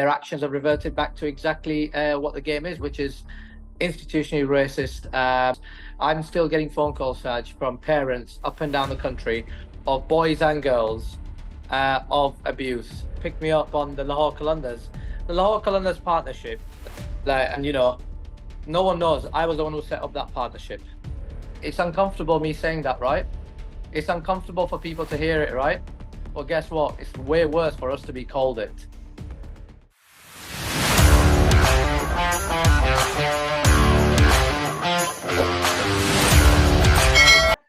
their actions have reverted back to exactly what the game is, which is institutionally racist. I'm still getting phone calls, Saj, from parents up and down the country of boys and girls of abuse. Pick me up on the Lahore Qalandars. The Lahore Qalandars partnership, and no one knows. I was the one who set up that partnership. It's uncomfortable me saying that, right? It's uncomfortable for people to hear it, right? Well, guess what? It's way worse for us to be called it.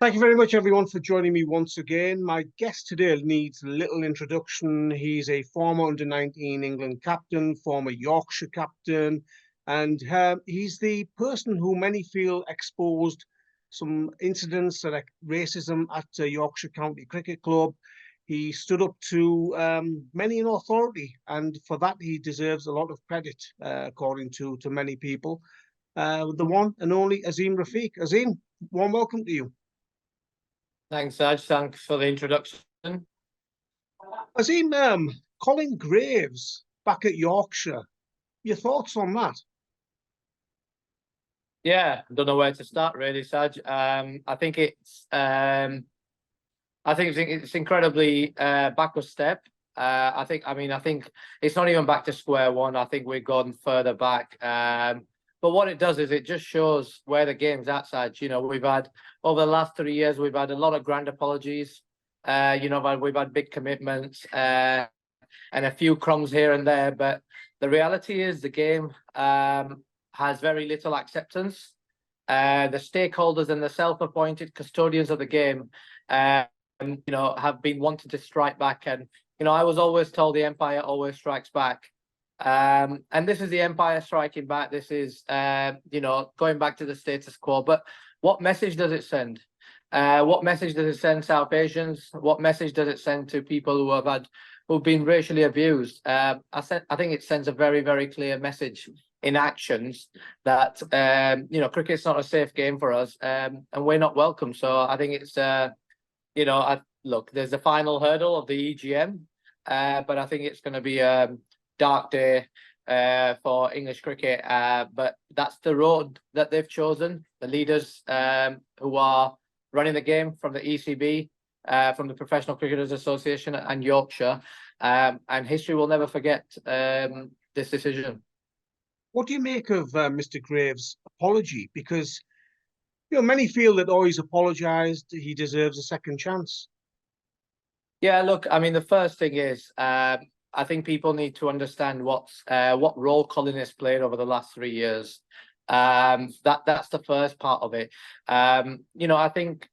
Thank you very much, everyone, for joining me once again. My guest today needs little introduction. He's a former under-19 England captain, former Yorkshire captain, and he's the person who many feel exposed some incidents of racism at Yorkshire County Cricket Club. He stood up to many in authority, and for that he deserves a lot of credit, according to many people. The one and only Azeem Rafiq. Azeem, warm welcome to you. Thanks, Saj. Thanks for the introduction. Azeem, Colin Graves back at Yorkshire. Your thoughts on that? Yeah, I don't know where to start really, Saj. I think it's incredibly backward step. I think it's not even back to square one. I think we've gone further back. But what it does is it just shows where the game's at, Saj. We've had over the last 3 years, we've had a lot of grand apologies. We've had big commitments and a few crumbs here and there. But the reality is the game has very little acceptance. The stakeholders and the self-appointed custodians of the game, have been wanting to strike back. And, I was always told the empire always strikes back. And this is the empire striking back. This is, going back to the status quo. But what message does it send? What message does it send South Asians? What message does it send to people who've been racially abused? I think it sends a very, very clear message in actions that, cricket's not a safe game for us, and we're not welcome. So I think it's, look, there's the final hurdle of the EGM, but I think it's going to be a dark day for English cricket. But that's the road that they've chosen. The leaders who are running the game from the ECB, from the Professional Cricketers Association and Yorkshire, and history will never forget this decision. What do you make of Mr. Graves' apology? Because many feel that he's apologised, he deserves a second chance. Yeah, look, the first thing is, I think people need to understand what role Colin has played over the last 3 years. That's the first part of it. I think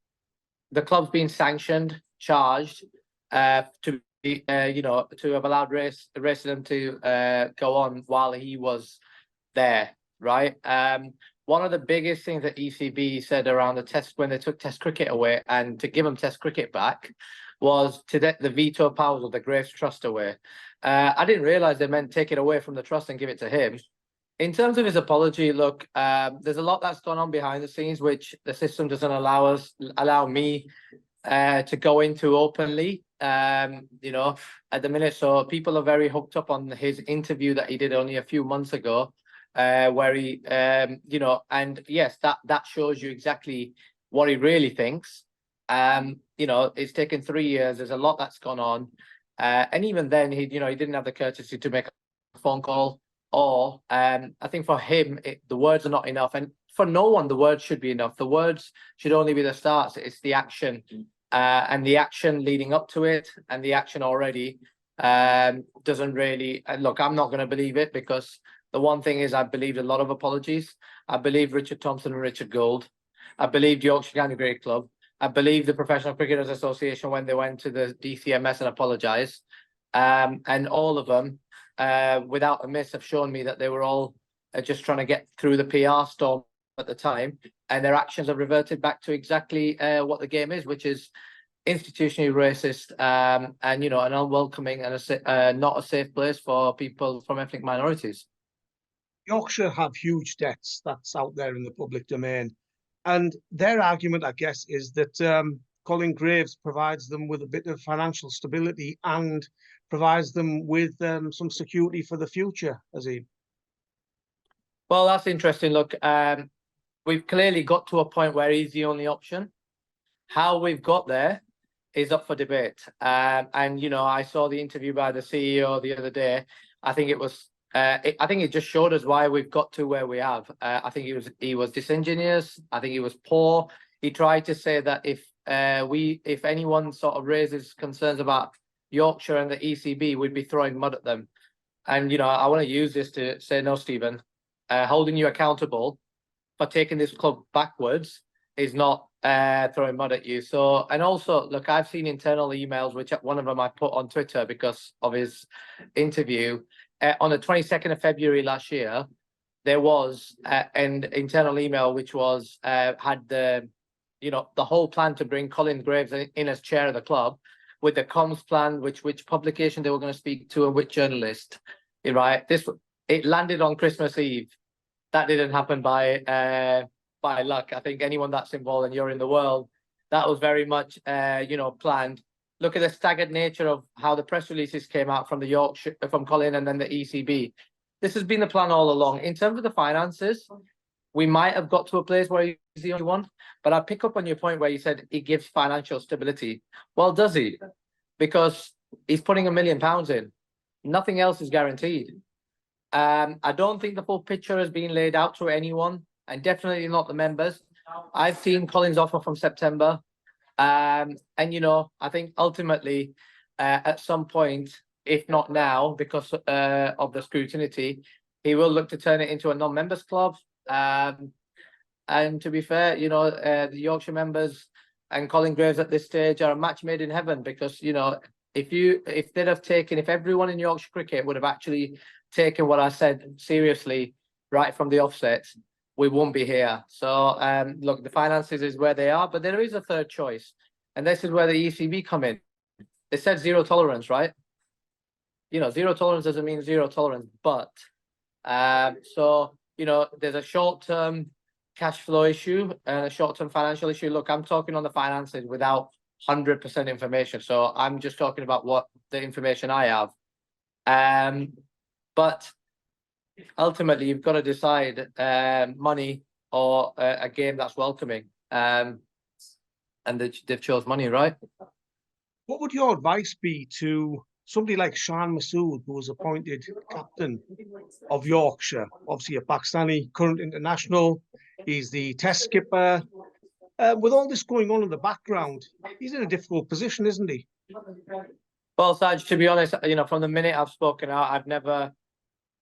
the club's been sanctioned, charged to be, to have allowed racism to go on while he was there, right? One of the biggest things that ECB said around the test when they took Test cricket away and to give them Test cricket back was to get the veto powers of the Graves Trust away. I didn't realise they meant take it away from the trust and give it to him. In terms of his apology, look, there's a lot that's gone on behind the scenes, which the system doesn't allow me to go into openly, at the minute. So people are very hooked up on his interview that he did only a few months ago, where he, and yes, that shows you exactly what he really thinks. It's taken 3 years. There's a lot that's gone on. And even then, he didn't have the courtesy to make a phone call. Or I think for him, the words are not enough. And for no one, the words should be enough. The words should only be the start. It's the action. And the action leading up to it and the action already doesn't really... look, I'm not going to believe it because the one thing is I believed a lot of apologies. I believed Richard Thompson and Richard Gould. I believed Yorkshire County Cricket Club. I believe the Professional Cricketers Association when they went to the DCMS and apologised. And all of them, without a miss, have shown me that they were all just trying to get through the PR storm at the time. And their actions have reverted back to exactly what the game is, which is institutionally racist and, an unwelcoming and not a safe place for people from ethnic minorities. Yorkshire have huge debts. That's out there in the public domain. And their argument, I guess, is that Colin Graves provides them with a bit of financial stability and provides them with some security for the future, Azeem? Well, that's interesting. Look, we've clearly got to a point where he's the only option. How we've got there is up for debate. And you know, I saw the interview by the CEO the other day. I think it was. I think it just showed us why we've got to where we have. I think he was disingenuous. I think he was poor. He tried to say that if anyone sort of raises concerns about Yorkshire and the ECB, we'd be throwing mud at them. And you know, I want to use this to say, no, Stephen, holding you accountable for taking this club backwards is not throwing mud at you. So, and also, look, I've seen internal emails, which one of them I put on Twitter because of his interview. On the 22nd of February last year, there was an internal email which was had the whole plan to bring Colin Graves in as chair of the club, with the comms plan, which publication they were going to speak to and which journalist. Right, it landed on Christmas Eve. That didn't happen by luck. I think anyone that's involved and you're in the world, that was very much planned. Look at the staggered nature of how the press releases came out from the Yorkshire, from Colin and then the ECB. This has been the plan all along. In terms of the finances, we might have got to a place where he's the only one, but I pick up on your point where you said he gives financial stability. Well, does he? Because he's putting £1 million in. Nothing else is guaranteed. I don't think the full picture has been laid out to anyone, and definitely not the members. I've seen Colin's offer from September. And you know, I think ultimately, at some point, if not now, because of the scrutiny, he will look to turn it into a non-members club. And to be fair, you know, the Yorkshire members and Colin Graves at this stage are a match made in heaven, because you know, if everyone in Yorkshire cricket would have actually taken what I said seriously right from the offset, we won't be here. So look, the finances is where they are, but there is a third choice, and this is where the ECB come in. They said zero tolerance, right? You know, zero tolerance doesn't mean zero tolerance, but so you know, there's a short-term cash flow issue and a short-term financial issue. Look, I'm talking on the finances without 100% information, so I'm just talking about what the information I have. But ultimately, you've got to decide money or a game that's welcoming. And they've chose money, right? What would your advice be to somebody like Shan Masood, who was appointed captain of Yorkshire? Obviously, a Pakistani current international. He's the test skipper. With all this going on in the background, he's in a difficult position, isn't he? Well, Saj, to be honest, you know, from the minute I've spoken out, I've never,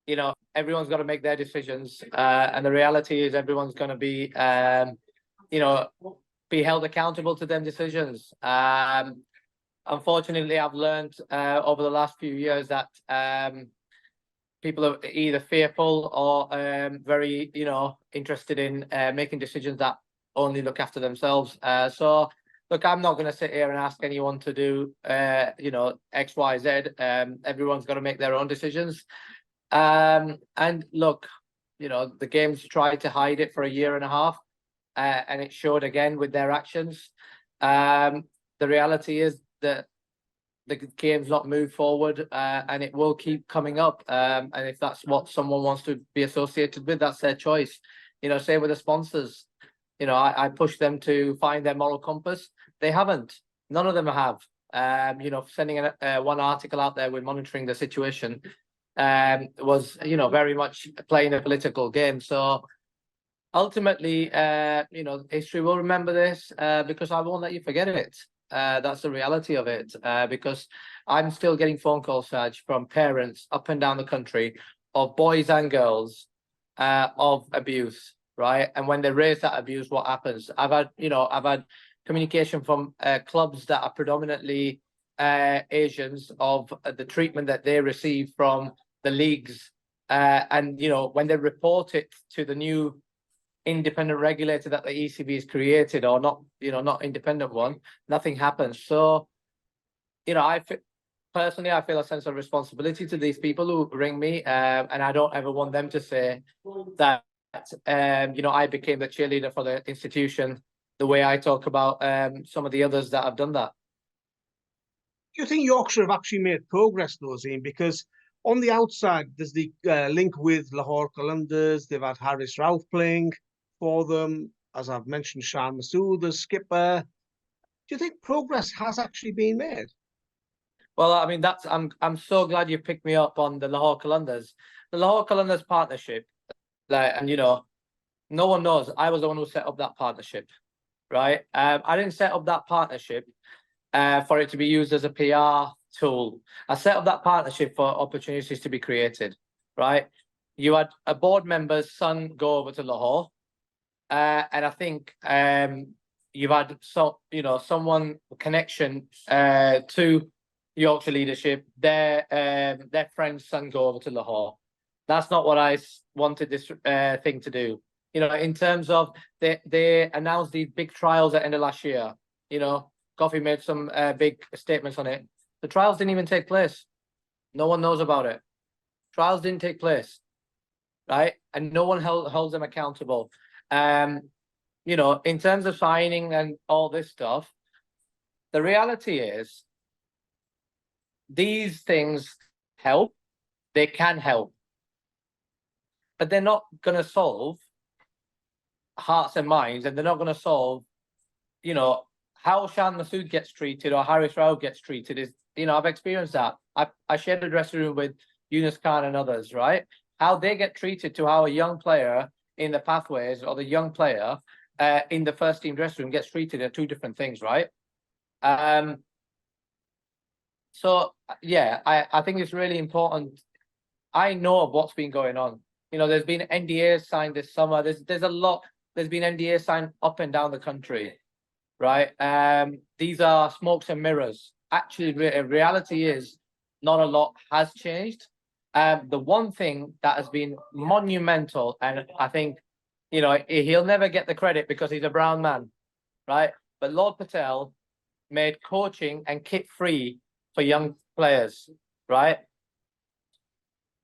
you know, everyone's got to make their decisions. And the reality is everyone's going to be, you know, be held accountable to them decisions. Unfortunately, I've learned over the last few years that people are either fearful or very, you know, interested in making decisions that only look after themselves. So, look, I'm not going to sit here and ask anyone to do, you know, X, Y, Z. Everyone's got to make their own decisions. And look, you know, the game's tried to hide it for a year and a half, and it showed again with their actions. The reality is that the game's not moved forward, and it will keep coming up. And if that's what someone wants to be associated with, that's their choice. You know, same with the sponsors. You know, I push them to find their moral compass. They haven't. None of them have. You know, sending one article out there with monitoring the situation was, you know, very much playing a political game. So ultimately, you know, history will remember this because I won't let you forget it. That's the reality of it, because I'm still getting phone calls, Saj, from parents up and down the country of boys and girls of abuse, right? And when they raise that abuse, what happens? I've had communication from clubs that are predominantly Asians of the treatment that they receive from the leagues, and you know, when they report it to the new independent regulator that the ECB has created, or not, you know, not independent one, nothing happens. So, you know, personally, I feel a sense of responsibility to these people who ring me, and I don't ever want them to say that, you know, I became the cheerleader for the institution, the way I talk about some of the others that have done that. you think Yorkshire have actually made progress, though, Azeem? Because on the outside, there's the link with Lahore Qalandars. They've had Harris Rauf playing for them. As I've mentioned, Shan Masood as skipper. Do you think progress has actually been made? Well, I mean, I'm so glad you picked me up on the Lahore Qalandars. The Lahore Qalandars partnership, like, and no one knows. I was the one who set up that partnership, right? I didn't set up that partnership for it to be used as a PR tool. I set up that partnership for opportunities to be created, right? You had a board member's son go over to Lahore, and I think you've had someone connection to Yorkshire leadership. Their friend's son go over to Lahore. That's not what I wanted this thing to do. In terms of they announced these big trials at the end of last year. Coffee made some big statements on it. The trials didn't even take place. No one knows about it. Trials didn't take place, right? And no one holds them accountable. In terms of signing and all this stuff, the reality is these things help. They can help, but they're not going to solve hearts and minds, and they're not going to solve, how Shan Masood gets treated or Harris Rao gets treated is, I've experienced that. I shared a dressing room with Yunus Khan and others, right? How they get treated to how a young player in the pathways or the young player in the first team dressing room gets treated are two different things, right? So yeah, I think it's really important. I know of what's been going on. There's been NDAs signed this summer. There's a lot. There's been NDAs signed up and down the country, right? These are smokes and mirrors. Actually, reality is not a lot has changed. The one thing that has been monumental, and I think, he'll never get the credit because he's a brown man, right? But Lord Patel made coaching and kit free for young players, right?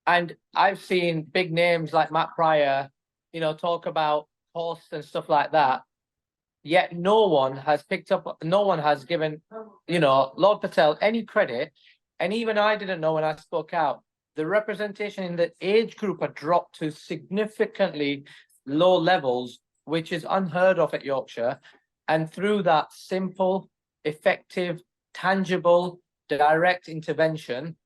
And I've seen big names like Matt Pryor, talk about costs and stuff like that. Yet no one has picked up, no one has given, Lord Patel any credit. And even I didn't know when I spoke out. The representation in the age group had dropped to significantly low levels, which is unheard of at Yorkshire. And through that simple, effective, tangible, direct intervention,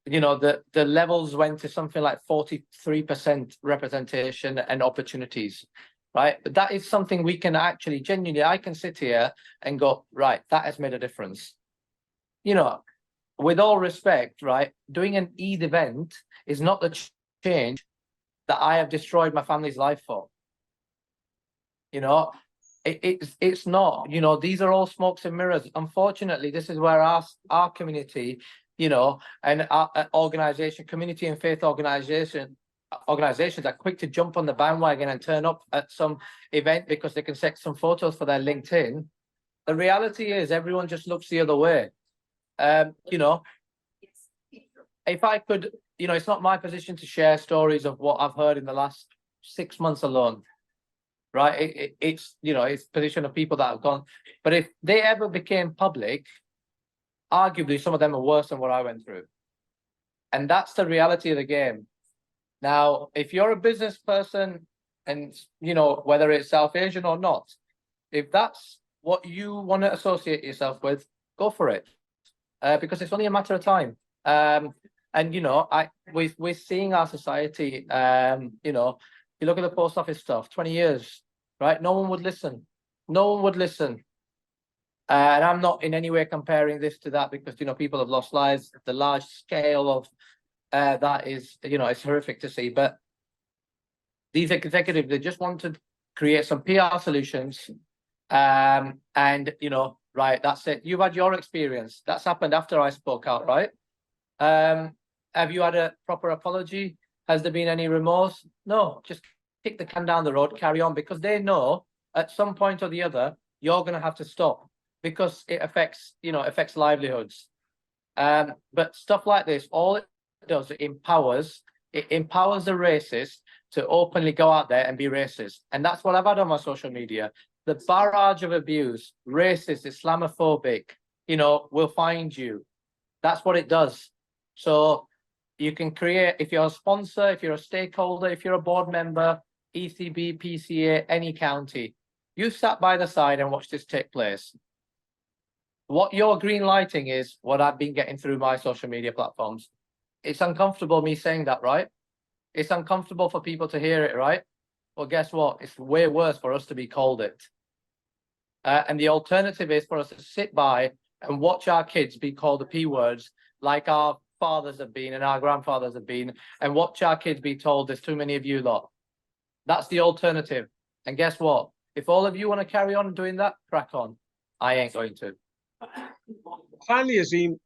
the levels went to something like 43% representation and opportunities, right? But that is something we can actually genuinely, I can sit here and go, right, that has made a difference. With all respect, right, doing an Eid event is not the change that I have destroyed my family's life for. It's not. These are all smokes and mirrors. Unfortunately, this is where our community, and our organization, community and faith organizations are quick to jump on the bandwagon and turn up at some event because they can set some photos for their LinkedIn. The reality is everyone just looks the other way. If I could, it's not my position to share stories of what I've heard in the last 6 months alone, right? It's position of people that have gone. But if they ever became public, arguably some of them are worse than what I went through. And that's the reality of the game. Now, if you're a business person and, whether it's South Asian or not, if that's what you want to associate yourself with, go for it. Because it's only a matter of time. We're seeing our society, you look at the post office stuff, 20 years, right? No one would listen. No one would listen. And I'm not in any way comparing this to that because, people have lost lives. The large scale of that is, it's horrific to see. But these executives, they just want to create some PR solutions. Right, that's it. You've had your experience. That's happened after I spoke out, right? Have you had a proper apology? Has there been any remorse? No, just kick the can down the road, carry on, because they know at some point or the other, you're going to have to stop because it affects livelihoods. But stuff like this, all it does, it empowers the racist to openly go out there and be racist. And that's what I've had on my social media. The barrage of abuse, racist, Islamophobic, will find you. That's what it does. So you can create, if you're a sponsor, if you're a stakeholder, if you're a board member, ECB, PCA, any county, you sat by the side and watched this take place. What your green lighting is what I've been getting through my social media platforms. It's uncomfortable me saying that, right? It's uncomfortable for people to hear it, right? Well, guess what? It's way worse for us to be called it. And the alternative is for us to sit by and watch our kids be called the P words like our fathers have been and our grandfathers have been, and watch our kids be told there's too many of you lot. That's the alternative. And guess what? If all of you want to carry on doing that, crack on. I ain't going to. Finally, Azeem,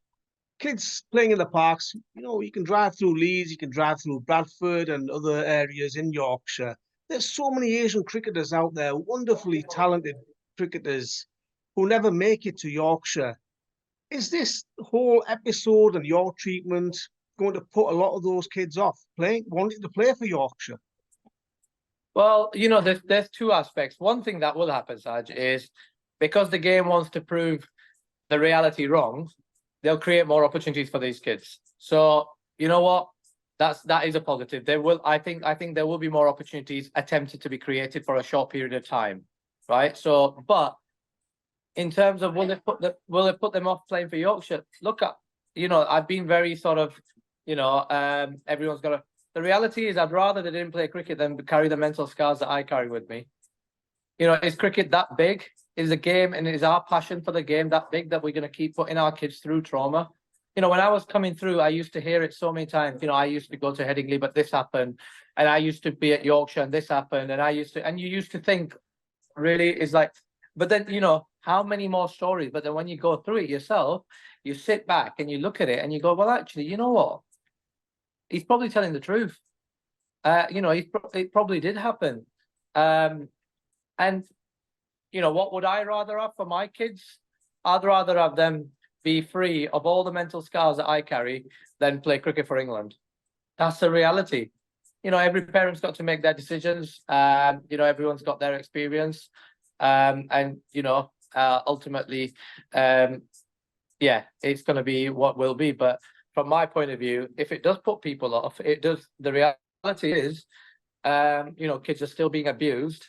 kids playing in the parks, you can drive through Leeds, you can drive through Bradford and other areas in Yorkshire. There's so many Asian cricketers out there, wonderfully talented cricketers who never make it to Yorkshire. Is this whole episode and your treatment going to put a lot of those kids off wanting to play for Yorkshire? Well, there's two aspects. One thing that will happen, Saj, is because the game wants to prove the reality wrong, they'll create more opportunities for these kids. So you know what? That is a positive. I think there will be more opportunities attempted to be created for a short period of time, right? So, but in terms of will it put them off playing for Yorkshire? Look at, I've been very sort of, everyone's got to. The reality is, I'd rather they didn't play cricket than carry the mental scars that I carry with me. Is cricket that big? Is the game and is our passion for the game that big that we're going to keep putting our kids through trauma? When I was coming through, I used to hear it so many times. I used to go to Headingley, but this happened, and I used to be at Yorkshire, and this happened, and you used to think, really, is like, but then how many more stories? But then when you go through it yourself, you sit back and you look at it and you go, well, actually, you know what? He's probably telling the truth. It probably did happen. And what would I rather have for my kids? I'd rather have them be free of all the mental scars that I carry than play cricket for England. That's the reality. Every parent's got to make their decisions. Everyone's got their experience. Ultimately, yeah, it's going to be what will be. But from my point of view, if it does put people off, it does. The reality is, kids are still being abused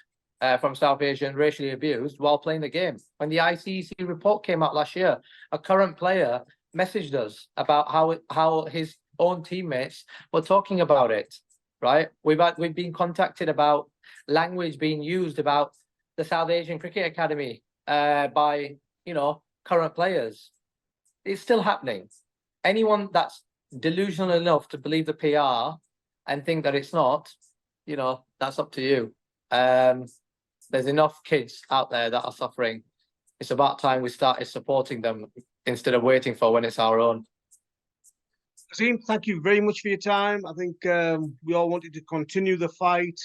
from South Asia and racially abused while playing the game. When the ICEC report came out last year, a current player messaged us about how his own teammates were talking about it. Right? We've been contacted about language being used about the South Asian Cricket Academy by current players. It's still happening. Anyone that's delusional enough to believe the PR and think that it's not, that's up to you. There's enough kids out there that are suffering. It's about time we started supporting them instead of waiting for when it's our own. Azeem, thank you very much for your time. I think we all wanted to continue the fight.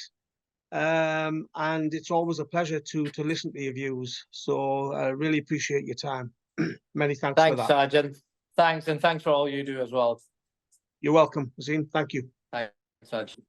And it's always a pleasure to listen to your views. So I really appreciate your time. Many thanks for that. Thanks, Sergeant. Thanks, and thanks for all you do as well. You're welcome, Azeem. Thanks, Sergeant.